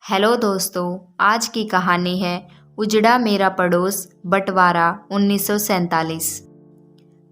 Hello दोस्तों, आज की कहानी है उजड़ा मेरा पड़ोस बंटवारा 1947।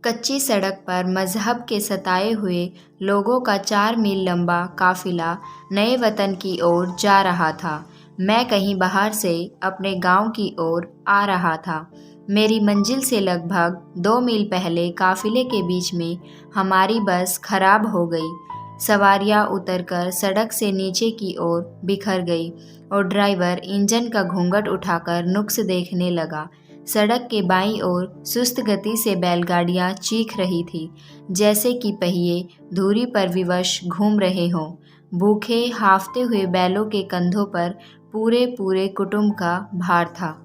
कच्ची सड़क पर मजहब के सताए हुए लोगों का 4 मील लंबा काफिला नए वतन की ओर जा रहा था। मैं कहीं बाहर से अपने गांव की ओर आ रहा था। मेरी मंजिल से लगभग 2 मील पहले काफिले के बीच में हमारी बस खराब हो गई। सवारियां उतरकर सड़क से नीचे की ओर बिखर गई और ड्राइवर इंजन का घूंघट उठाकर नुक्स देखने लगा। सड़क के बाईं ओर सुस्त गति से बैलगाड़ियां चीख रही थी, जैसे कि पहिए धुरी पर विवश घूम रहे हों। भूखे हांफते हुए बैलों के कंधों पर पूरे पूरे कुटुंब का भार था।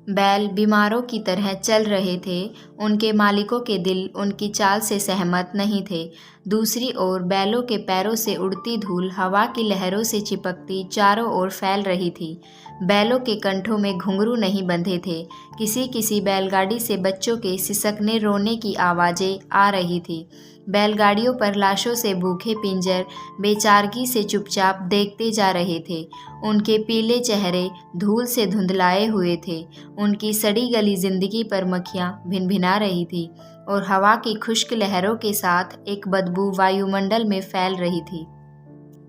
बैल बीमारों की तरह चल रहे थे। उनके मालिकों के दिल उनकी चाल से सहमत नहीं थे। दूसरी ओर बैलों के पैरों से उड़ती धूल हवा की लहरों से चिपकती चारों ओर फैल रही थी। बैलों के कंठों में घुंघरू नहीं बंधे थे। किसी किसी बैलगाड़ी से बच्चों के सिसकने रोने की आवाज़ें आ रही थी। बैलगाड़ियों पर लाशों से भूखे पिंजर बेचारगी से चुपचाप देखते जा रहे थे। उनके पीले चेहरे धूल से धुंधलाए हुए थे। उनकी सड़ी गली जिंदगी पर मक्खियां भिनभिना रही थी और हवा की खुश्क लहरों के साथ एक बदबू वायुमंडल में फैल रही थी।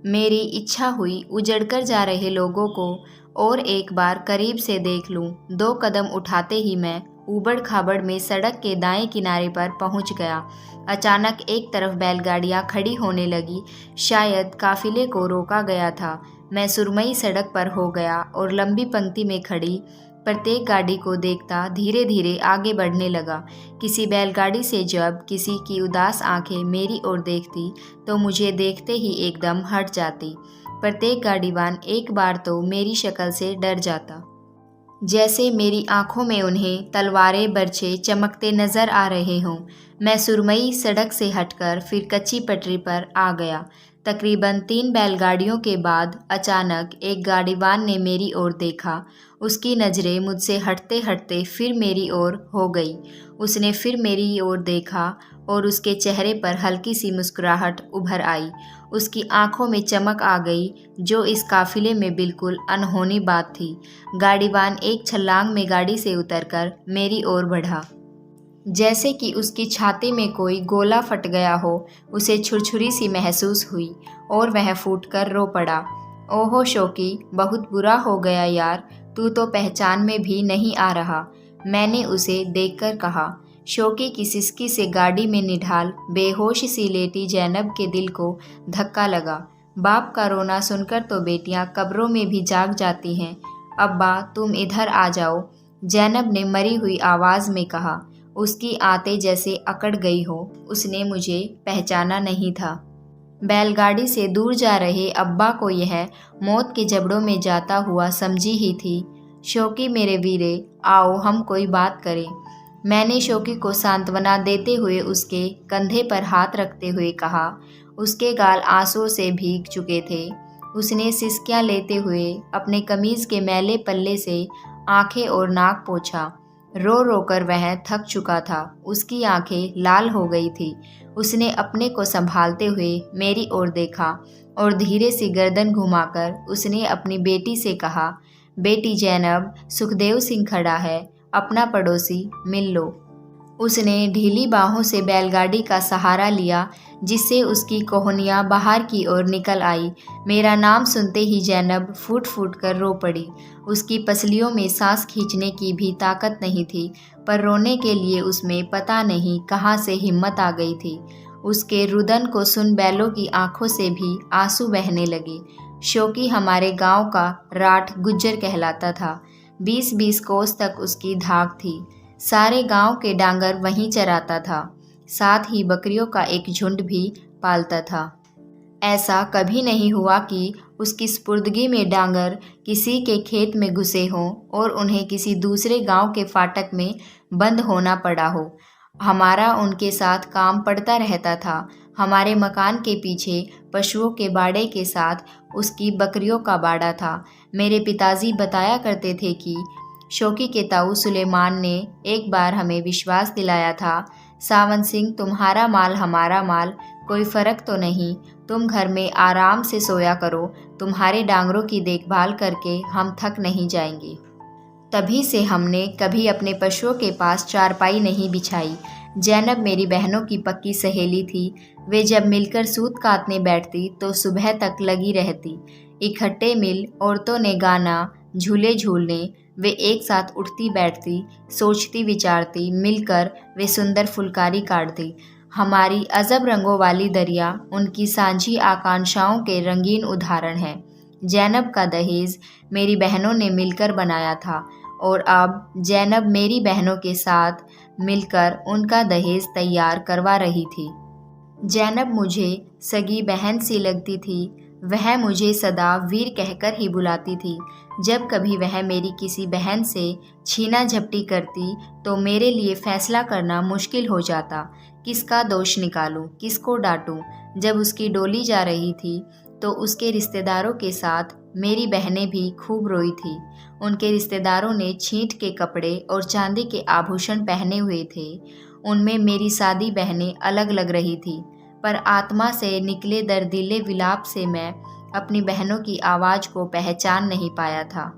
मेरी इच्छा हुई उजड़कर जा रहे लोगों को और एक बार करीब से देख लूं। 2 कदम उठाते ही मैं ऊबड़ खाबड़ में सड़क के दाएं किनारे पर पहुंच गया। अचानक एक तरफ बैलगाड़ियां खड़ी होने लगी। शायद काफिले को रोका गया था। मैं सुरमई सड़क पर हो गया और लंबी पंक्ति में खड़ी प्रत्येक गाड़ी को देखता धीरे धीरे आगे बढ़ने लगा। किसी बैलगाड़ी से जब किसी की उदास आंखें मेरी ओर देखती तो मुझे देखते ही एकदम हट जाती। प्रत्येक गाड़ीवान एक बार तो मेरी शक्ल से डर जाता, जैसे मेरी आंखों में उन्हें तलवारें बर्छे चमकते नजर आ रहे हों। मैं सुरमई सड़क से हटकर फिर कच्ची पटरी पर आ गया। तकरीबन 3 बैलगाड़ियों के बाद अचानक एक गाड़ीवान ने मेरी ओर देखा। उसकी नज़रें मुझसे हटते हटते फिर मेरी ओर हो गई। उसने फिर मेरी ओर देखा और उसके चेहरे पर हल्की सी मुस्कुराहट उभर आई। उसकी आंखों में चमक आ गई, जो इस काफिले में बिल्कुल अनहोनी बात थी। गाड़ीवान एक छलांग में गाड़ी से उतरकर मेरी ओर बढ़ा, जैसे कि उसकी छाती में कोई गोला फट गया हो। उसे छुरछुरी सी महसूस हुई और वह फूटकर रो पड़ा। ओहो शौकी, बहुत बुरा हो गया यार, तू तो पहचान में भी नहीं आ रहा, मैंने उसे देखकर कहा। शौकी की सिसकी से गाड़ी में निढाल बेहोश सी लेटी जैनब के दिल को धक्का लगा। बाप का रोना सुनकर तो बेटियां कब्रों में भी जाग जाती हैं। अब्बा, तुम इधर आ जाओ, जैनब ने मरी हुई आवाज़ में कहा। उसकी आंतें जैसे अकड़ गई हो। उसने मुझे पहचाना नहीं था। बैलगाड़ी से दूर जा रहे अब्बा को यह मौत के जबड़ों में जाता हुआ समझी ही थी। शौकी मेरे वीरे, आओ हम कोई बात करें। मैंने शौकी को सांत्वना देते हुए उसके कंधे पर हाथ रखते हुए कहा। उसके गाल आंसुओं से भीग चुके थे। उसने सिसकियां लेते हुए अपने कमीज के मैले पल्ले से आंखें और नाक पोंछा। रो रो कर वह थक चुका था। उसकी आंखें लाल हो गई थी। उसने अपने को संभालते हुए मेरी ओर देखा और धीरे से गर्दन घुमाकर उसने अपनी बेटी से कहा, बेटी जैनब, सुखदेव सिंह खड़ा है, अपना पड़ोसी, मिल लो। उसने ढीली बाहों से बैलगाड़ी का सहारा लिया, जिससे उसकी कोहनियाँ बाहर की ओर निकल आई। मेरा नाम सुनते ही जैनब फूट फूट कर रो पड़ी। उसकी पसलियों में सांस खींचने की भी ताकत नहीं थी, पर रोने के लिए उसमें पता नहीं कहाँ से हिम्मत आ गई थी। उसके रुदन को सुन बैलों की आंखों से भी आंसू बहने लगे। शौकी हमारे गांव का राठ गुज्जर कहलाता था। 20-20 कोस तक उसकी धाक थी। सारे गांव के डांगर वहीं चराता था। साथ ही बकरियों का एक झुंड भी पालता था। ऐसा कभी नहीं हुआ कि उसकी स्पुर्दगी में डांगर किसी के खेत में घुसे हों और उन्हें किसी दूसरे गांव के फाटक में बंद होना पड़ा हो। हमारा उनके साथ काम पड़ता रहता था। हमारे मकान के पीछे पशुओं के बाड़े के साथ उसकी बकरियों का बाड़ा था। मेरे पिताजी बताया करते थे कि शौकी के ताऊ सुलेमान ने एक बार हमें विश्वास दिलाया था, सावन सिंह, तुम्हारा माल हमारा माल, कोई फ़र्क तो नहीं, तुम घर में आराम से सोया करो, तुम्हारे डांगरों की देखभाल करके हम थक नहीं जाएंगे। तभी से हमने कभी अपने पशुओं के पास चारपाई नहीं बिछाई। जैनब मेरी बहनों की पक्की सहेली थी। वे जब मिलकर सूत काटने बैठती तो सुबह तक लगी रहती। इकट्ठे मिल औरतों ने गाना, झूले झूलने, वे एक साथ उठती बैठती, सोचती विचारती, मिलकर वे सुंदर फुलकारी काटती। हमारी अजब रंगों वाली दरिया उनकी सांझी आकांक्षाओं के रंगीन उदाहरण है। जैनब का दहेज मेरी बहनों ने मिलकर बनाया था और अब जैनब मेरी बहनों के साथ मिलकर उनका दहेज तैयार करवा रही थी। जैनब मुझे सगी बहन सी लगती थी। वह मुझे सदा वीर कहकर ही बुलाती थी। जब कभी वह मेरी किसी बहन से छीना झपटी करती तो मेरे लिए फैसला करना मुश्किल हो जाता। किसका दोष निकालूं, किसको डांटूं। जब उसकी डोली जा रही थी तो उसके रिश्तेदारों के साथ मेरी बहनें भी खूब रोई थी। उनके रिश्तेदारों ने छींट के कपड़े और चांदी के आभूषण पहने हुए थे। उनमें मेरी सादी बहनें अलग लग रही थी, पर आत्मा से निकले दर्दीले विलाप से मैं अपनी बहनों की आवाज़ को पहचान नहीं पाया था।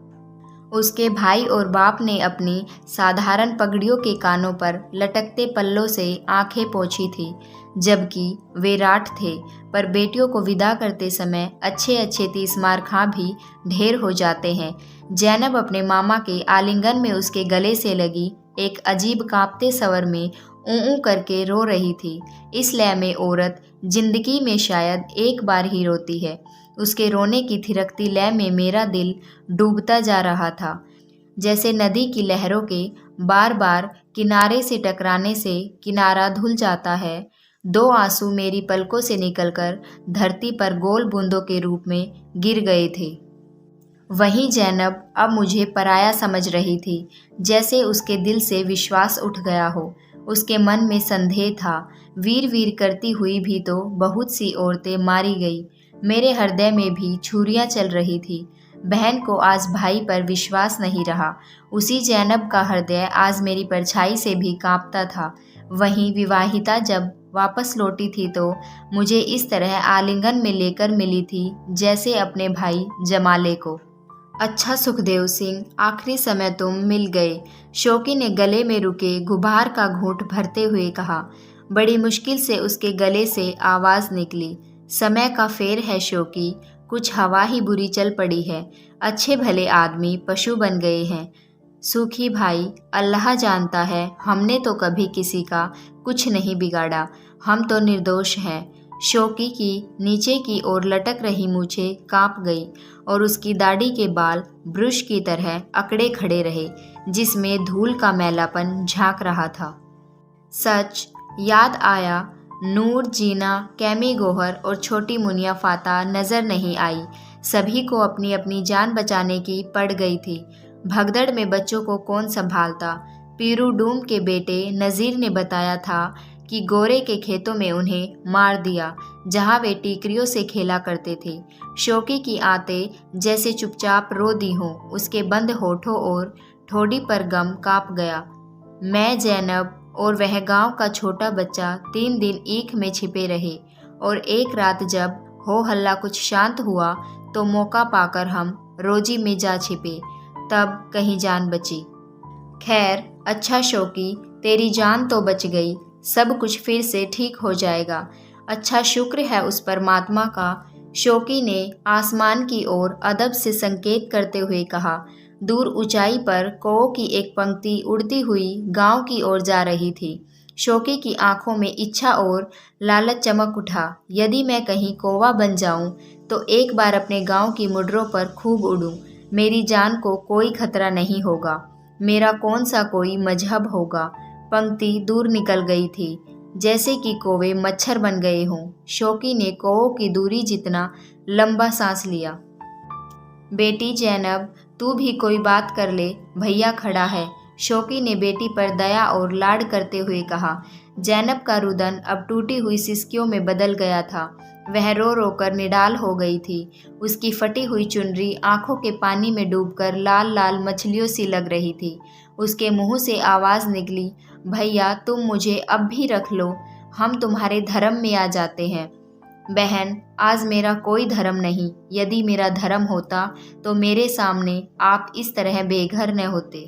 उसके भाई और बाप ने अपनी साधारण पगड़ियों के कानों पर लटकते पल्लों से आंखें पोंछी थी, जबकि वे राठ थे। पर बेटियों को विदा करते समय अच्छे अच्छे तीसमार खां भी ढेर हो जाते हैं। जैनब अपने मामा के आलिंगन में उसके गले से लगी एक अजीब कांपते स्वर में ऊँ करके रो रही थी। इस लय में औरत जिंदगी में शायद एक बार ही रोती है। उसके रोने की थिरकती लय में मेरा दिल डूबता जा रहा था, जैसे नदी की लहरों के बार बार किनारे से टकराने से किनारा धुल जाता है। दो आंसू मेरी पलकों से निकलकर धरती पर गोल बूंदों के रूप में गिर गए थे। वहीं जैनब अब मुझे पराया समझ रही थी, जैसे उसके दिल से विश्वास उठ गया हो। उसके मन में संदेह था। वीर वीर करती हुई भी तो बहुत सी औरतें मारी गई। मेरे हृदय में भी छुरियां चल रही थी। बहन को आज भाई पर विश्वास नहीं रहा। उसी जैनब का हृदय आज मेरी परछाई से भी कांपता था। वहीं विवाहिता जब वापस लौटी थी तो मुझे इस तरह आलिंगन में लेकर मिली थी जैसे अपने भाई जमाले को। अच्छा सुखदेव सिंह, आखिरी समय तुम मिल गए, शौकी ने गले में रुके गुबार का घूंट भरते हुए कहा। बड़ी मुश्किल से उसके गले से आवाज़ निकली। समय का फेर है शौकी, कुछ हवा ही बुरी चल पड़ी है। अच्छे भले आदमी पशु बन गए हैं। सूखी भाई, अल्लाह जानता है, हमने तो कभी किसी का कुछ नहीं बिगाड़ा। हम तो निर्दोष हैं। शौकी की नीचे की ओर लटक रही मूछें कांप गई और उसकी दाढ़ी के बाल ब्रश की तरह अकड़े खड़े रहे, जिसमें धूल का मैलापन झांक रहा था। सच याद आया, नूर, जीना, कैमी गोहर और छोटी मुनिया फाता नज़र नहीं आई। सभी को अपनी अपनी जान बचाने की पड़ गई थी। भगदड़ में बच्चों को कौन संभालता। पीरू डूम के बेटे नज़ीर ने बताया था कि गोरे के खेतों में उन्हें मार दिया, जहां वे टीकरियों से खेला करते थे। शौकी की आंतें जैसे चुपचाप रो दी हों। उसके बंद होठों और ठोड़ी पर गम काँप गया। मैं, जैनब और वह गांव का छोटा बच्चा 3 दिन ईख में छिपे रहे और एक रात जब हो हल्ला कुछ शांत हुआ तो मौका पाकर हम रोजी में जा छिपे। तब कहीं जान बची। खैर, अच्छा शौकी, तेरी जान तो बच गई। सब कुछ फिर से ठीक हो जाएगा। अच्छा शुक्र है उस परमात्मा का, शौकी ने आसमान की ओर अदब से संकेत करते हुए कहा। दूर ऊंचाई पर कौओं की एक पंक्ति उड़ती हुई गांव की ओर जा रही थी। शौकी की आंखों में इच्छा और लालच चमक उठा। यदि मैं कहीं कौवा बन जाऊं तो एक बार अपने गांव की मुड्रों पर खूब उड़ूं। मेरी जान को कोई खतरा नहीं होगा। मेरा कौन सा कोई मजहब होगा। पंक्ति दूर निकल गई थी, जैसे कि कौवे मच्छर बन गए हों। शौकी ने कौओं की दूरी जितना लंबा सांस लिया। बेटी जैनब, तू भी कोई बात कर ले, भैया खड़ा है। शौकी ने बेटी पर दया और लाड करते हुए कहा। जैनब का रुदन अब टूटी हुई सिसकियों में बदल गया था। वह रो रो कर निडाल हो गई थी। उसकी फटी हुई चुनरी आंखों के पानी में डूबकर लाल लाल मछलियों सी लग रही थी। उसके मुंह से आवाज़ निकली, भैया तुम मुझे अब भी रख लो, हम तुम्हारे धर्म में आ जाते हैं। बहन, आज मेरा कोई धर्म नहीं। यदि मेरा धर्म होता तो मेरे सामने आप इस तरह बेघर न होते।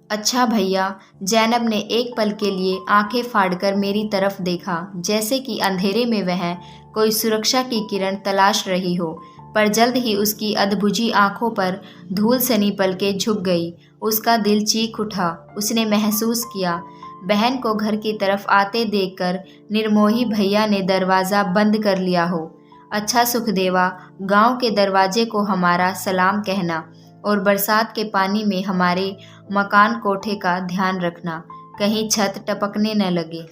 अच्छा भैया। ज़ैनब ने एक पल के लिए आंखें फाड़कर मेरी तरफ देखा, जैसे कि अंधेरे में वह कोई सुरक्षा की किरण तलाश रही हो, पर जल्द ही उसकी अधबुझी आंखों पर धूल सनी पलकें झुक गई। उसका दिल चीख उठा। उसने महसूस किया, बहन को घर की तरफ आते देखकर निर्मोही भैया ने दरवाज़ा बंद कर लिया हो। अच्छा सुखदेवा, गांव के दरवाजे को हमारा सलाम कहना और बरसात के पानी में हमारे मकान कोठे का ध्यान रखना, कहीं छत टपकने न लगे।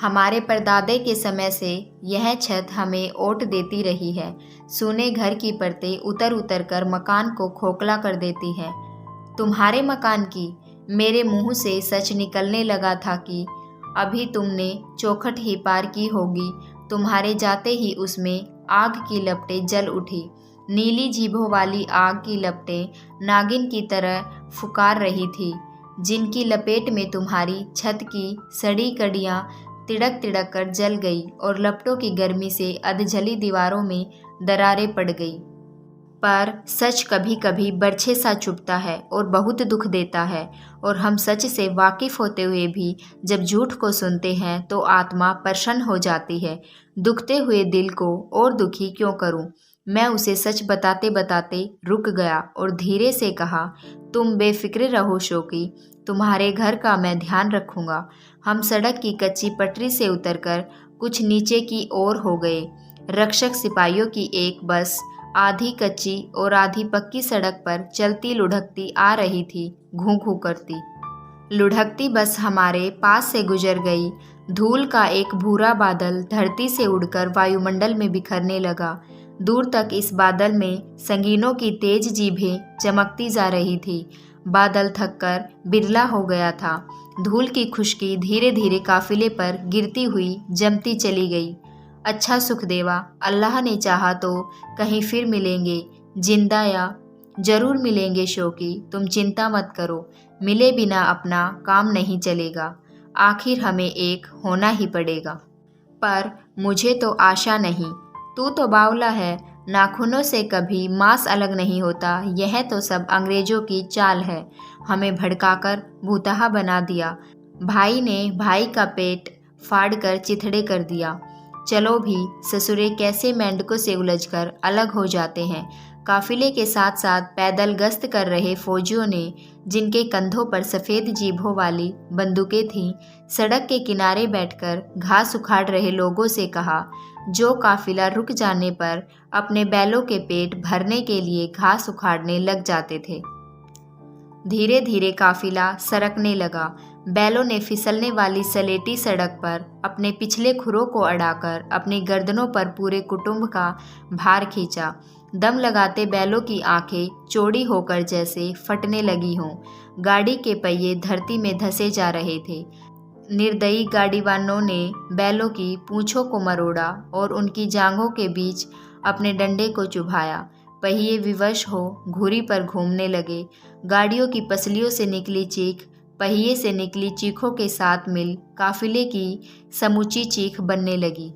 हमारे परदादे के समय से यह छत हमें ओट देती रही है। सूने घर की परतें उतर उतर कर मकान को खोखला कर देती हैं। तुम्हारे मकान की? मेरे मुंह से सच निकलने लगा था कि अभी तुमने चौखट ही पार की होगी। तुम्हारे जाते ही उसमें आग की लपटें जल उठी। नीली जीभों वाली आग की लपटें नागिन की तरह फुकार रही थी, जिनकी लपेट में तुम्हारी छत की सड़ी कड़ियाँ तिड़क तिड़क कर जल गई और लपटों की गर्मी से अधजली दीवारों में दरारें पड़ गई। पर सच कभी कभी बरछे सा चुभता है और बहुत दुख देता है, और हम सच से वाकिफ होते हुए भी जब झूठ को सुनते हैं तो आत्मा प्रसन्न हो जाती है। दुखते हुए दिल को और दुखी क्यों करूं? मैं उसे सच बताते बताते रुक गया और धीरे से कहा, तुम बेफिक्र रहो शोकी, तुम्हारे घर का मैं ध्यान रखूंगा। हम सड़क की कच्ची पटरी से उतरकर कुछ नीचे की ओर हो गए। रक्षक सिपाहियों की एक बस आधी कच्ची और आधी पक्की सड़क पर चलती लुढ़कती आ रही थी, घूं घूं करती। लुढ़कती बस हमारे पास से गुजर गई। धूल का एक भूरा बादल धरती से उड़कर वायुमंडल में बिखरने लगा। दूर तक इस बादल में संगीनों की तेज जीभें चमकती जा रही थी। बादल थककर बिरला हो गया था। धूल की खुशकी धीरे धीरे काफिले पर गिरती हुई जमती चली गई। अच्छा सुखदेवा, अल्लाह ने चाहा तो कहीं फिर मिलेंगे, जिंदा या जरूर मिलेंगे शोकी, तुम चिंता मत करो। मिले बिना अपना काम नहीं चलेगा, आखिर हमें एक होना ही पड़ेगा। पर मुझे तो आशा नहीं। तू तो बावला है, नाखूनों से कभी मांस अलग नहीं होता। यह तो सब अंग्रेजों की चाल है, हमें भड़काकर भूतहा बना दिया। भाई ने भाई का पेट फाड़कर चिथड़े कर दिया। चलो भी, ससुरे कैसे मेंढकों से उलझकर अलग हो जाते हैं। काफिले के साथ साथ पैदल गश्त कर रहे फौजियों ने, जिनके कंधों पर सफ़ेद जीभों वाली बंदूकें थीं, सड़क के किनारे बैठकर घास उखाड़ रहे लोगों से कहा, जो काफिला रुक जाने पर अपने बैलों के पेट भरने के लिए घास उखाड़ने लग जाते थे। धीरे धीरे काफिला सरकने लगा। बैलों ने फिसलने वाली सलेटी सड़क पर अपने पिछले खुरों को अड़ाकर अपनी गर्दनों पर पूरे कुटुंब का भार खींचा। दम लगाते बैलों की आंखें चौड़ी होकर जैसे फटने लगी हों। गाड़ी के पहिए धरती में धंसे जा रहे थे। निर्दयी गाड़ीवानों ने बैलों की पूंछों को मरोड़ा और उनकी जांघों के बीच अपने डंडे को चुभाया। पहिए विवश हो घुरी पर घूमने लगे। गाड़ियों की पसलियों से निकली चीख पहिए से निकली चीखों के साथ मिल काफिले की समूची चीख बनने लगी।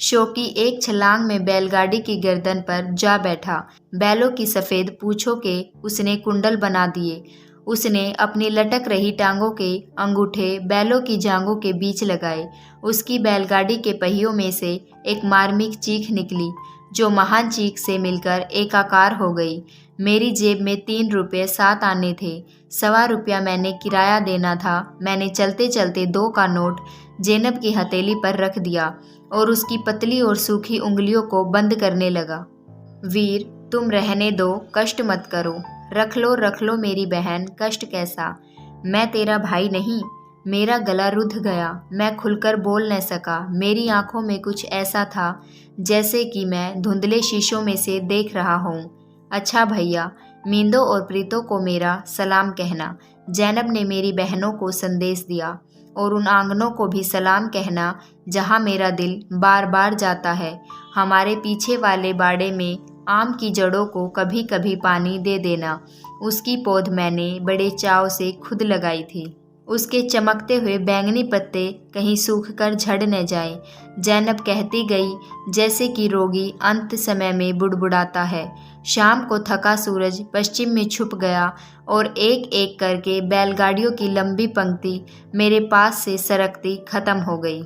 शोकी एक छलांग में बैलगाड़ी की गर्दन पर जा बैठा। बैलों की सफ़ेद पूंछों के उसने कुंडल बना दिए। उसने अपनी लटक रही टांगों के अंगूठे बैलों की जांघों के बीच लगाए। उसकी बैलगाड़ी के पहियों में से एक मार्मिक चीख निकली, जो महान चीख से मिलकर एकाकार हो गई। मेरी जेब में 3 रुपये 7 आने थे। 1.25 रुपया मैंने किराया देना था। मैंने चलते चलते 2 का नोट ज़ैनब की हथेली पर रख दिया और उसकी पतली और सूखी उंगलियों को बंद करने लगा। वीर, तुम रहने दो, कष्ट मत करो। रख लो मेरी बहन, कष्ट कैसा? मैं तेरा भाई नहीं। मेरा गला रुध गया। मैं खुलकर बोल न सका। मेरी आंखों में कुछ ऐसा था जैसे कि मैं धुंधले शीशों में से देख रहा हूँ। अच्छा भैया, मींदो और प्रीतो को मेरा सलाम कहना। ज़ैनब ने मेरी बहनों को संदेश दिया, और उन आंगनों को भी सलाम कहना जहाँ मेरा दिल बार बार जाता है। हमारे पीछे वाले बाड़े में आम की जड़ों को कभी कभी पानी दे देना। उसकी पौध मैंने बड़े चाव से खुद लगाई थी। उसके चमकते हुए बैंगनी पत्ते कहीं सूख कर झड़ न जाएं। ज़ैनब कहती गई जैसे कि रोगी अंत समय में बुड़बुड़ाता है। शाम को थका सूरज पश्चिम में छुप गया और एक एक करके बैलगाड़ियों की लंबी पंक्ति मेरे पास से सरकती खत्म हो गई।